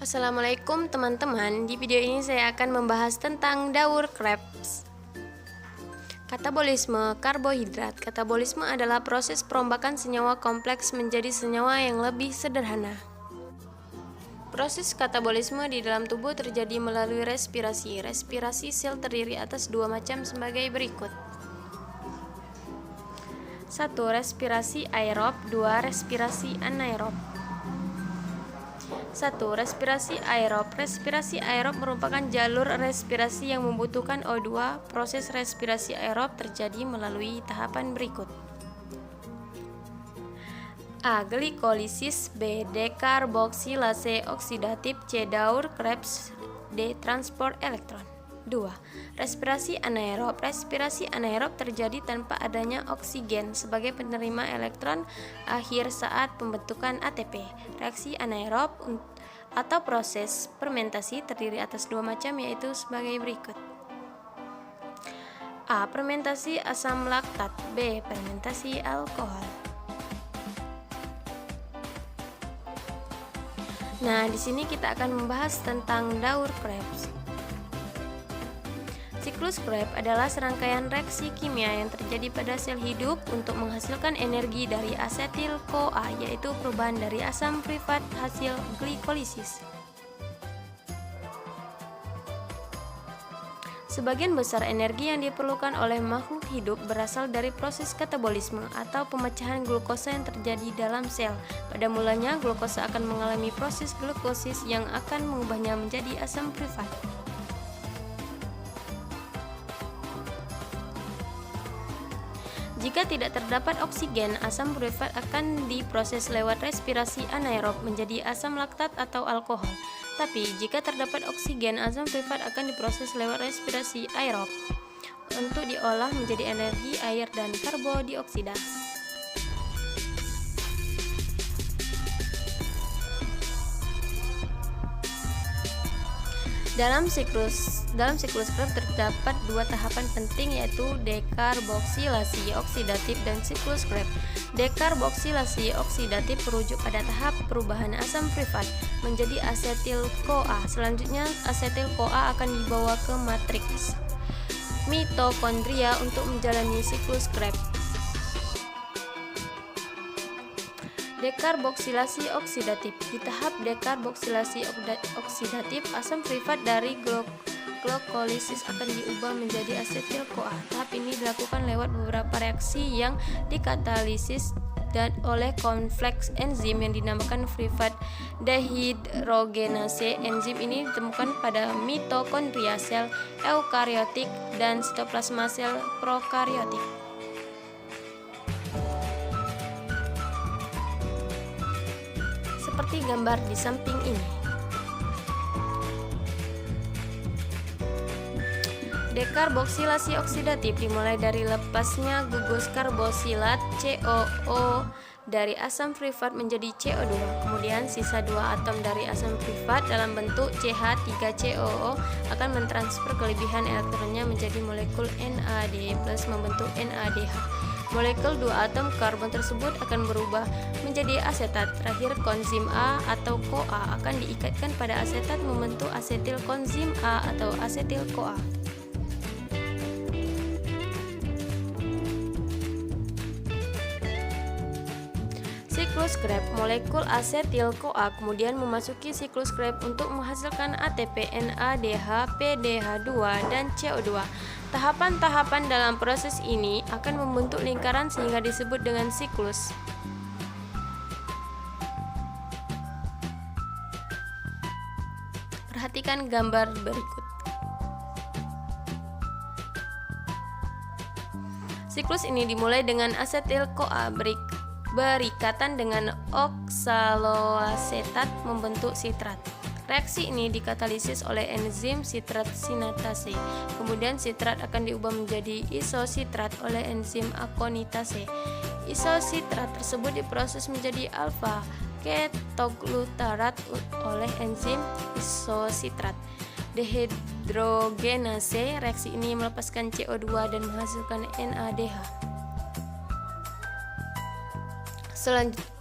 Assalamualaikum teman-teman. Di video ini saya akan membahas tentang daur Krebs. Katabolisme karbohidrat. Katabolisme adalah proses perombakan senyawa kompleks menjadi senyawa yang lebih sederhana. Proses katabolisme di dalam tubuh terjadi melalui respirasi. Respirasi sel terdiri atas dua macam sebagai berikut. 1. Respirasi aerob. 2. Respirasi anaerob. 1. Respirasi aerob. Respirasi aerob merupakan jalur respirasi yang membutuhkan O2. Proses respirasi aerob terjadi melalui tahapan berikut. A. Glikolisis. B. Dekarboksilase oksidatif. C. Daur Krebs. D. Transport elektron. 2. Respirasi anaerob. Respirasi anaerob terjadi tanpa adanya oksigen sebagai penerima elektron akhir saat pembentukan ATP. Reaksi anaerob atau proses fermentasi terdiri atas dua macam, yaitu sebagai berikut. A. Fermentasi asam laktat. B. Fermentasi alkohol. Nah, di sini kita akan membahas tentang daur Krebs. Siklus Krebs adalah serangkaian reaksi kimia yang terjadi pada sel hidup untuk menghasilkan energi dari asetil-CoA, yaitu perubahan dari asam prifat hasil glikolisis. Sebagian besar energi yang diperlukan oleh makhluk hidup berasal dari proses katabolisme atau pemecahan glukosa yang terjadi dalam sel. Pada mulanya, glukosa akan mengalami proses glukosis yang akan mengubahnya menjadi asam prifat. Jika tidak terdapat oksigen, asam prifat akan diproses lewat respirasi anaerob menjadi asam laktat atau alkohol. Tapi jika terdapat oksigen, asam prifat akan diproses lewat respirasi aerob untuk diolah menjadi energi air dan karbodioksida. Dalam siklus Krebs terdapat dua tahapan penting, yaitu dekarboksilasi oksidatif dan siklus Krebs. Dekarboksilasi oksidatif merujuk pada tahap perubahan asam prifat menjadi asetil-CoA. Selanjutnya, asetil-CoA akan dibawa ke matriks mitokondria untuk menjalani siklus Krebs. Dekarboksilasi oksidatif. Di tahap dekarboksilasi oksidatif, asam prifat dari glikolisis akan diubah menjadi asetil-CoA. Tahap ini dilakukan lewat beberapa reaksi yang dikatalisis oleh kompleks enzim yang dinamakan prifat dehidrogenase. Enzim ini ditemukan pada mitokondria sel eukariotik dan sitoplasma sel prokariotik. Seperti gambar di samping ini. Dekarboksilasi oksidatif dimulai dari lepasnya gugus karbosilat COO dari asam prifat menjadi CO2. Kemudian sisa dua atom dari asam prifat dalam bentuk CH3COO akan mentransfer kelebihan elektronnya menjadi molekul NAD+ membentuk NADH. Molekul dua atom karbon tersebut akan berubah menjadi asetat. Terakhir, koenzim A atau CoA akan diikatkan pada asetat membentuk asetil koenzim A atau asetil-CoA. Siklus Krebs. Molekul asetil-CoA kemudian memasuki siklus Krebs untuk menghasilkan ATP, NADH, PDH2, dan CO2. Tahapan-tahapan dalam proses ini akan membentuk lingkaran sehingga disebut dengan siklus. Perhatikan gambar berikut. Siklus ini dimulai dengan asetil-CoA berikatan dengan oksaloasetat membentuk sitrat. Reaksi ini dikatalisis oleh enzim sitrat sinatase. Kemudian sitrat akan diubah menjadi isositrat oleh enzim akonitase. Isositrat tersebut diproses menjadi alfa ketoglutarat oleh enzim isositrat. Dehidrogenase. Reaksi ini melepaskan CO2 dan menghasilkan NADH.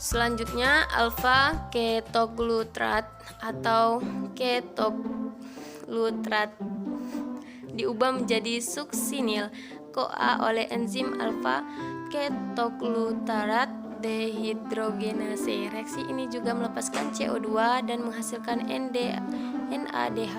Selanjutnya alfa ketoglutrat atau ketoglutrat diubah menjadi suksinil CoA oleh enzim alfa ketoglutarat dehidrogenase. Reaksi ini juga melepaskan CO2 dan menghasilkan NADH.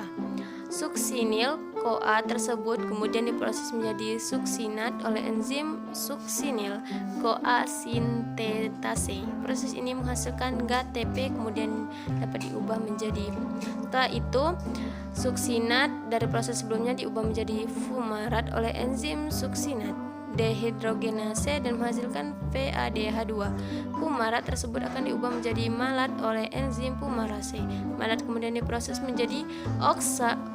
Suksinil CoA tersebut kemudian diproses menjadi suksinat oleh enzim suksinil CoA sintetase. Proses ini menghasilkan GATP kemudian dapat diubah menjadi. Setelah itu, suksinat dari proses sebelumnya diubah menjadi fumarat oleh enzim suksinat dehidrogenase dan menghasilkan VADH2. Fumarat tersebut akan diubah menjadi malat oleh enzim fumarase. Malat kemudian diproses menjadi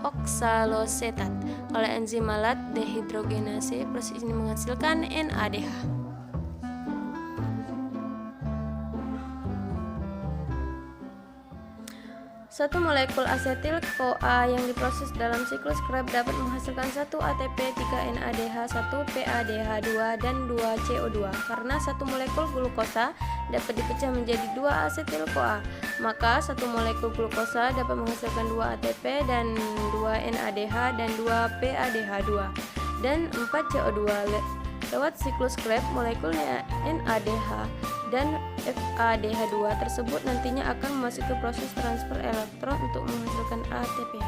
oksalosetat oleh enzim malat dehidrogenase. Proses ini menghasilkan NADH. Satu molekul asetil CoA yang diproses dalam siklus Krebs dapat menghasilkan 1 ATP, 3 NADH, 1 PADH2, dan 2 CO2. Karena satu molekul glukosa dapat dipecah menjadi 2 asetil CoA, maka satu molekul glukosa dapat menghasilkan 2 ATP dan 2 NADH dan 2 PADH2 dan 4 CO2. Lewat siklus Krebs, molekul NADH dan FADH2 tersebut nantinya akan memasuki proses transfer elektron untuk menghasilkan ATP.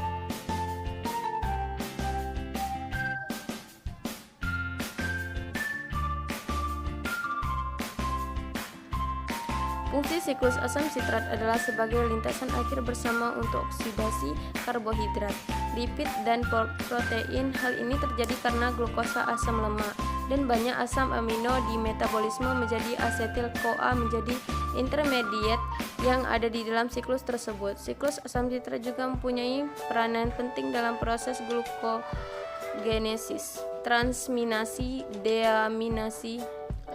Fungsi siklus asam sitrat adalah sebagai lintasan akhir bersama untuk oksidasi karbohidrat, lipid, dan protein. Hal ini terjadi karena glukosa asam lemak dan banyak asam amino di metabolisme menjadi asetil CoA menjadi intermediate yang ada di dalam siklus tersebut. Siklus asam sitrat juga mempunyai peranan penting dalam proses glukogenesis, transminasi, deaminasi,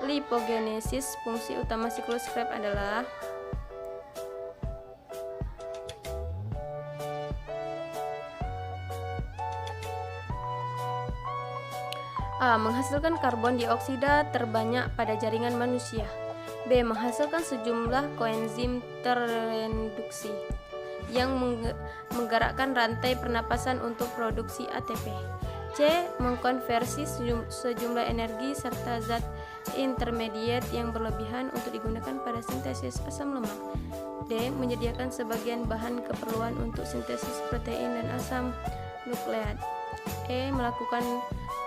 lipogenesis. Fungsi utama siklus Krebs adalah A. Menghasilkan karbon dioksida terbanyak pada jaringan manusia. B. Menghasilkan sejumlah koenzim terreduksi yang menggerakkan rantai pernapasan untuk produksi ATP. C. Mengkonversi sejumlah energi serta zat intermediate yang berlebihan untuk digunakan pada sintesis asam lemak. D. Menyediakan sebagian bahan keperluan untuk sintesis protein dan asam nukleat. E. Melakukan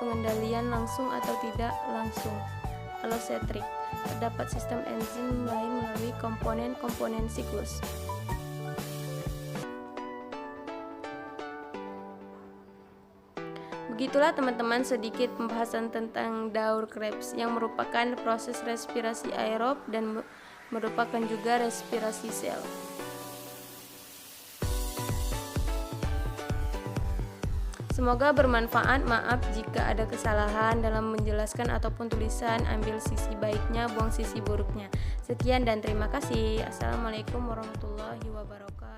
pengendalian langsung atau tidak langsung allosetrik. Terdapat sistem enzim lain melalui komponen-komponen siklus. Begitulah teman-teman sedikit pembahasan tentang daur Krebs yang merupakan proses respirasi aerob dan merupakan juga respirasi sel. Semoga bermanfaat. Maaf jika ada kesalahan dalam menjelaskan ataupun tulisan. Ambil sisi baiknya, buang sisi buruknya. Sekian dan terima kasih. Assalamualaikum warahmatullahi wabarakatuh.